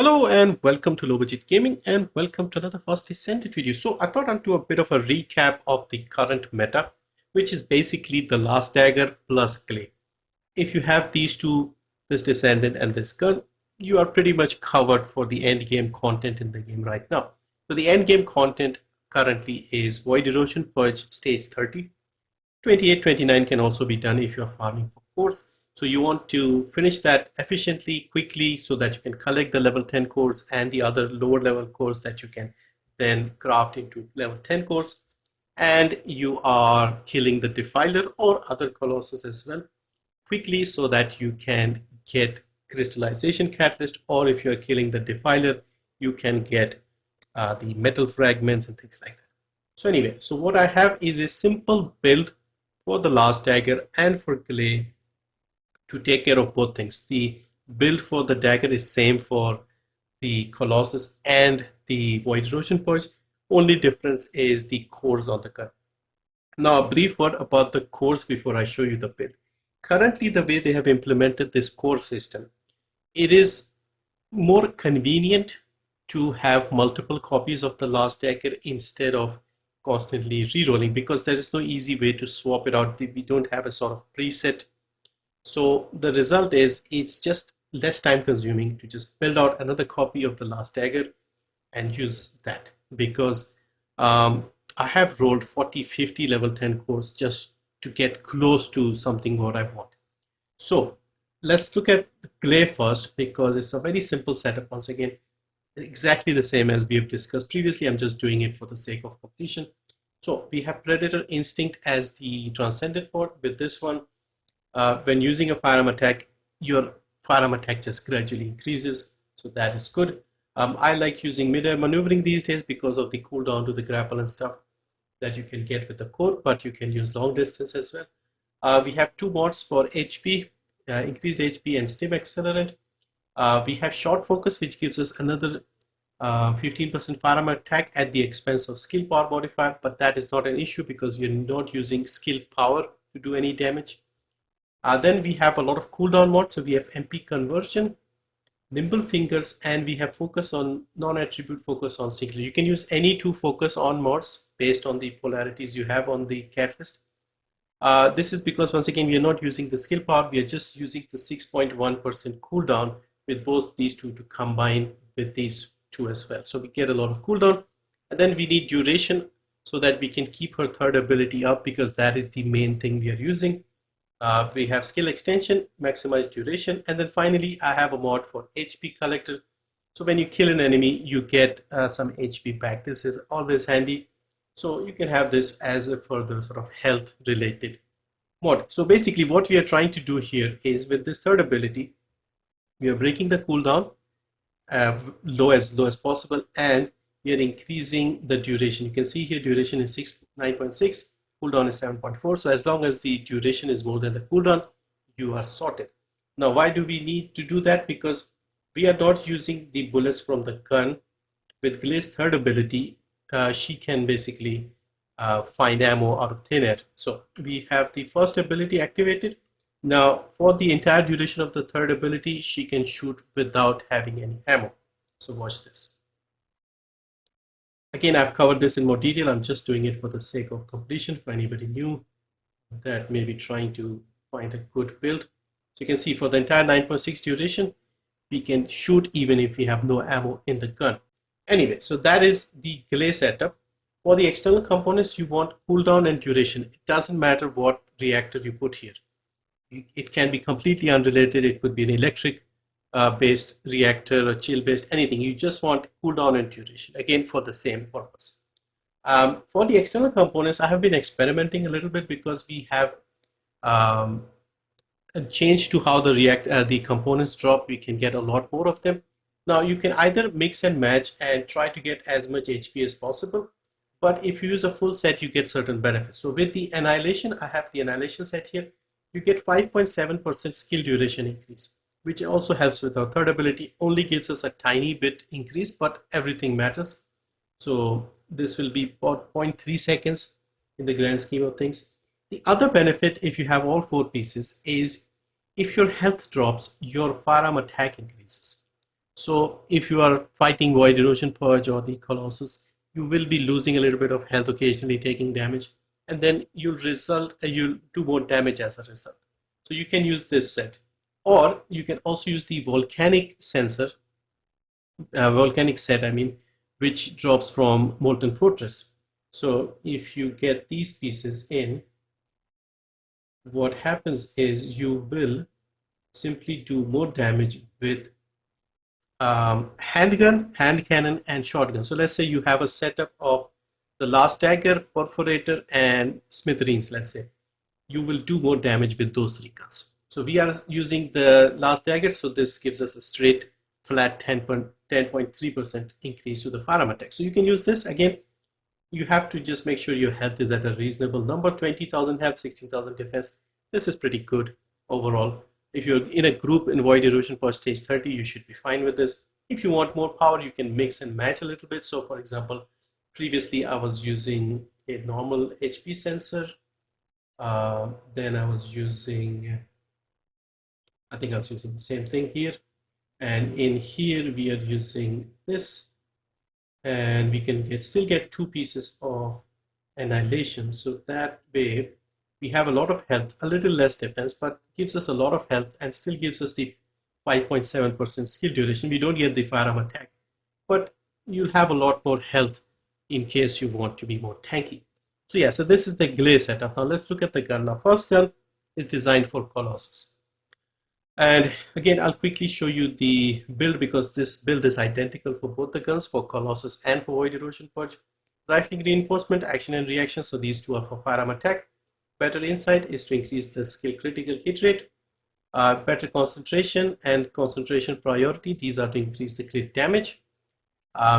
Hello and welcome to Low Budget Gaming and welcome to another First Descendant video. So I thought I'd do a bit of a recap of the current meta, which is basically the Last Dagger plus Gley. If you have these two, this Descendant and this gun, you are pretty much covered for the end game content in the game right now. So the end game content currently is Void Erosion Purge Stage 30. 28, 29 can also be done if you're farming for cores. So you want to finish that efficiently, quickly, so that you can collect the level 10 cores and the other lower level cores that you can then craft into level 10 cores. And you are killing the Defiler or other Colossus as well quickly so that you can get crystallization catalyst, or if you're killing the Defiler, you can get the metal fragments and things like that. So anyway, so what I have is a simple build for the Last Dagger and for Gley to take care of both things. The build for the Dagger is same for the Colossus and the Void Erosion Purge. Only difference is the cores on the gun. Now a brief word about the cores before I show you the build. Currently the way they have implemented this core system, it is more convenient to have multiple copies of the Last Dagger instead of constantly re-rolling, because there is no easy way to swap it out. We don't have a sort of preset. So the result is it's just less time consuming to just build out another copy of the Last Dagger and use that, because I have rolled 40, 50 level 10 cores just to get close to something what I want. So let's look at the Gley first, because it's a very simple setup. Once again, exactly the same as we have discussed previously. I'm just doing it for the sake of completion. So we have Predator Instinct as the Transcendent mod. With this one, when using a firearm attack, your firearm attack just gradually increases. So that is good. I like using mid-air maneuvering these days because of the cooldown to the grapple and stuff that you can get with the core, but you can use long distance as well. We have two mods for HP, increased HP and stim accelerant. We have short focus, which gives us another 15% firearm attack at the expense of skill power modifier, but that is not an issue because you're not using skill power to do any damage. Then we have a lot of cooldown mods. So we have MP conversion, nimble fingers, and we have focus on non-attribute focus on singular. You can use any two focus on mods based on the polarities you have on the catalyst. This is because once again we are not using the skill power, we are just using the 6.1% cooldown with both these two to combine with these two as well. So we get a lot of cooldown, and then we need duration so that we can keep her third ability up, because that is the main thing we are using. We have skill extension, maximize duration, and then finally I have a mod for HP collector. So when you kill an enemy, you get some HP back. This is always handy. So you can have this as a further sort of health related mod. So basically what we are trying to do here is, with this third ability, we are breaking the cooldown low as possible, and we are increasing the duration. You can see here duration is 9.6, cooldown is 7.4. So as long as the duration is more than the cooldown, you are sorted. Now why do we need to do that? Because we are not using the bullets from the gun. With Gley's third ability, she can basically find ammo out of thin air. So we have the first ability activated. Now for the entire duration of the third ability, she can shoot without having any ammo. So watch this. Again, I've covered this in more detail. I'm just doing it for the sake of completion for anybody new that may be trying to find a good build. So you can see for the entire 9.6 duration, we can shoot even if we have no ammo in the gun. Anyway, so that is the Gley setup. For the external components, you want cooldown and duration. It doesn't matter what reactor you put here. It can be completely unrelated. It could be an electric based reactor or chill based, anything. You just want cooldown and duration, again for the same purpose. For the external components, I have been experimenting a little bit, because we have a change to how the components drop. We can get a lot more of them. Now you can either mix and match and try to get as much HP as possible, but if you use a full set, you get certain benefits. So with the Annihilation, I have the Annihilation set here. You get 5.7% skill duration increase, which also helps with our third ability. Only gives us a tiny bit increase, but everything matters. So this will be about 0.3 seconds in the grand scheme of things. The other benefit, if you have all four pieces, is if your health drops, your firearm attack increases. So if you are fighting Void Erosion Purge or the Colossus, you will be losing a little bit of health, occasionally taking damage, and then you'll do more damage as a result. So you can use this set, or you can also use the volcanic set, I mean, which drops from Molten Fortress. So if you get these pieces in, what happens is you will simply do more damage with handgun, hand cannon, and shotgun. So let's say you have a setup of the Last Dagger, Perforator, and Smithereens, let's say. You will do more damage with those three guns. So we are using the Last Dagger, so this gives us a straight flat 10.3% increase to the firearm attack. So you can use this. Again, you have to just make sure your health is at a reasonable number. 20,000 health, 16,000 defense. This is pretty good overall. If you're in a group in Void Erosion for stage 30, you should be fine with this. If you want more power, you can mix and match a little bit. So for example, previously I was using a normal HP sensor. Then I was using, I think I was using the same thing here. And in here, we are using this. And we can still get 2 pieces of annihilation. So that way, we have a lot of health, a little less defense, but gives us a lot of health and still gives us the 5.7% skill duration. We don't get the firearm attack, but you'll have a lot more health in case you want to be more tanky. So yeah, so this is the Gley setup. Now let's look at the gun. Now first gun is designed for Colossus. And again, I'll quickly show you the build because this build is identical for both the guns, for Colossus and for Void Erosion Purge. Rifling reinforcement, action and reaction, so these two are for firearm attack. Better insight is to increase the skill critical hit rate. Better concentration and concentration priority, these are to increase the crit damage.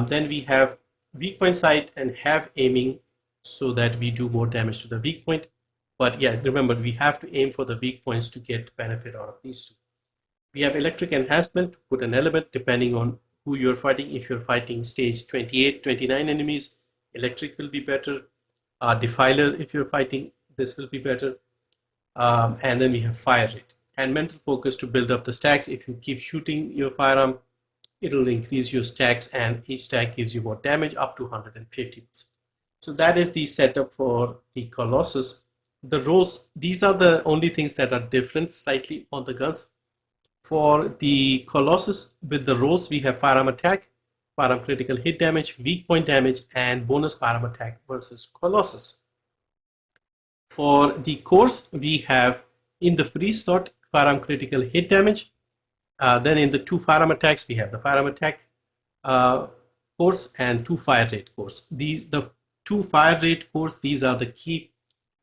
Then we have weak point sight and have aiming so that we do more damage to the weak point. But yeah, remember, we have to aim for the weak points to get benefit out of these two. We have electric enhancement to put an element depending on who you're fighting. If you're fighting stage 28, 29 enemies, electric will be better. Defiler, if you're fighting, this will be better. And then we have fire rate and mental focus to build up the stacks. If you keep shooting your firearm, it'll increase your stacks, and each stack gives you more damage up to 150%. So that is the setup for the Colossus. The rows, these are the only things that are different slightly on the guns. For the Colossus, with the rows, we have firearm attack, firearm critical hit damage, weak point damage, and bonus firearm attack versus Colossus. For the cores, we have in the free slot firearm critical hit damage. Then in the 2 firearm attacks, we have the firearm attack course and 2 fire rate course. The 2 fire rate course, these are the key.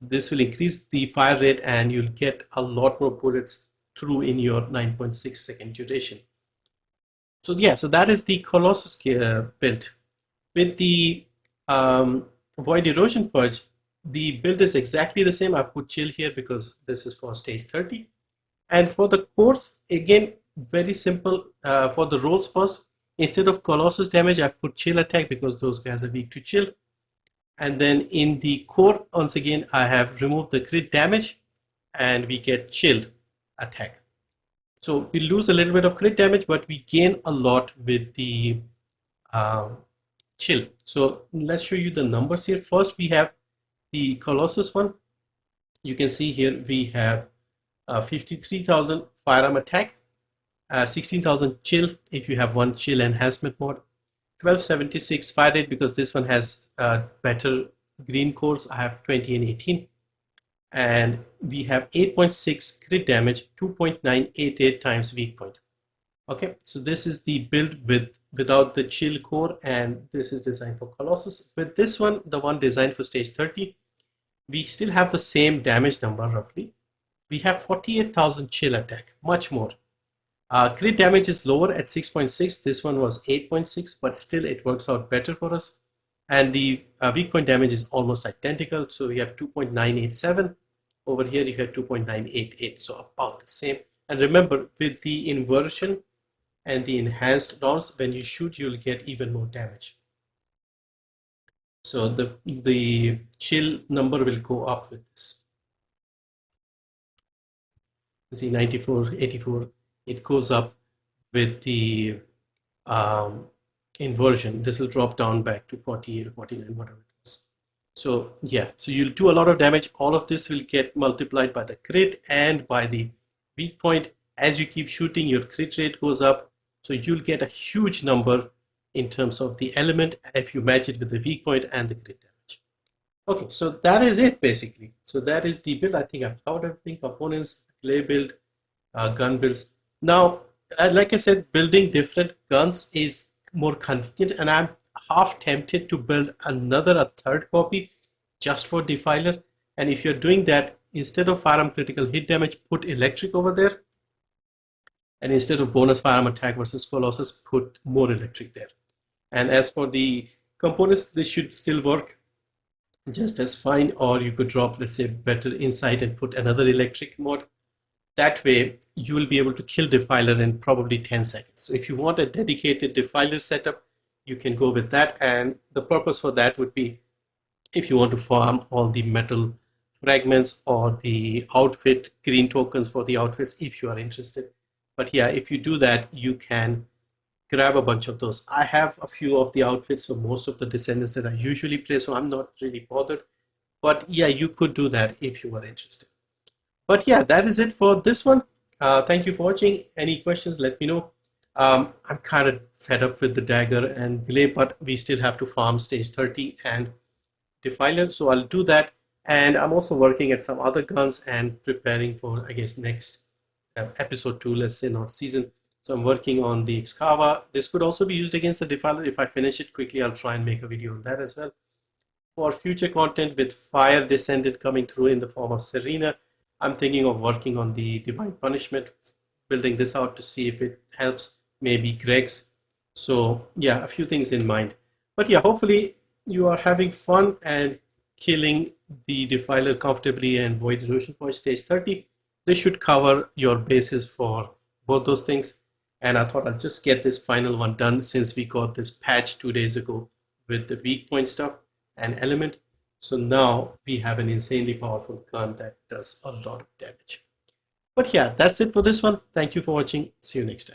This will increase the fire rate and you'll get a lot more bullets through in your 9.6 second duration. So yeah, so that is the Colossus build. With the Void Erosion Purge, the build is exactly the same. I put chill here because this is for stage 30. And for the cores, again, very simple. For the rolls first, instead of Colossus damage, I've put chill attack because those guys are weak to chill. And then in the core, once again, I have removed the crit damage and we get chill attack. So we lose a little bit of crit damage, but we gain a lot with the chill. So let's show you the numbers here. First, we have the Colossus one. You can see here we have 53,000 firearm attack, 16,000 chill if you have 1 chill enhancement mode, 1276 fire rate because this one has better green cores. I have 20 and 18. And we have 8.6 crit damage, 2.988 times weak point. Okay, so this is the build without the chill core, and this is designed for Colossus. With this one, the one designed for stage 30, we still have the same damage number roughly. We have 48,000 chill attack, much more. Crit damage is lower at 6.6. This one was 8.6, but still it works out better for us. And the weak point damage is almost identical. So we have 2.987. Over here you have 2.988. So about the same. And remember, with the inversion and the enhanced rounds, when you shoot, you'll get even more damage. So the chill number will go up with this. You see 94, 84, it goes up with the inversion, this will drop down back to 48 or 49, whatever it was. So yeah, so you'll do a lot of damage. All of this will get multiplied by the crit and by the weak point. As you keep shooting, your crit rate goes up. So you'll get a huge number in terms of the element if you match it with the weak point and the crit damage. Okay, so that is it basically. So that is the build. I think I've covered everything: components, Gley build, gun builds. Now, like I said, building different guns is more convenient, and I'm half tempted to build a third copy just for Defiler. And if you're doing that, instead of firearm critical hit damage, put electric over there. And instead of bonus firearm attack versus Colossus, put more electric there. And as for the components, this should still work just as fine. Or you could drop, let's say, better insight and put another electric mod. That way, you will be able to kill Defiler in probably 10 seconds. So if you want a dedicated Defiler setup, you can go with that. And the purpose for that would be if you want to farm all the metal fragments or the outfit green tokens for the outfits, if you are interested. But yeah, if you do that, you can grab a bunch of those. I have a few of the outfits for most of the Descendants that I usually play, so I'm not really bothered. But yeah, you could do that if you are interested. But yeah, that is it for this one. Thank you for watching. Any questions, let me know. I'm kind of fed up with the Dagger and Gley, but we still have to farm stage 30 and Defiler, so I'll do that. And I'm also working at some other guns and preparing for, I guess, next episode 2, let's say, not season. So I'm working on the Excava. This could also be used against the Defiler. If I finish it quickly, I'll try and make a video on that as well. For future content with Fire Descendant coming through in the form of Serena, I'm thinking of working on the Divine Punishment, building this out to see if it helps, maybe Greg's. So yeah, a few things in mind. But yeah, hopefully you are having fun and killing the Defiler comfortably and Void Erosion Purge stage 30. This should cover your bases for both those things. And I thought I'll just get this final one done since we got this patch 2 days ago with the weak point stuff and element. So now we have an insanely powerful gun that does a lot of damage. But yeah, that's it for this one. Thank you for watching. See you next time.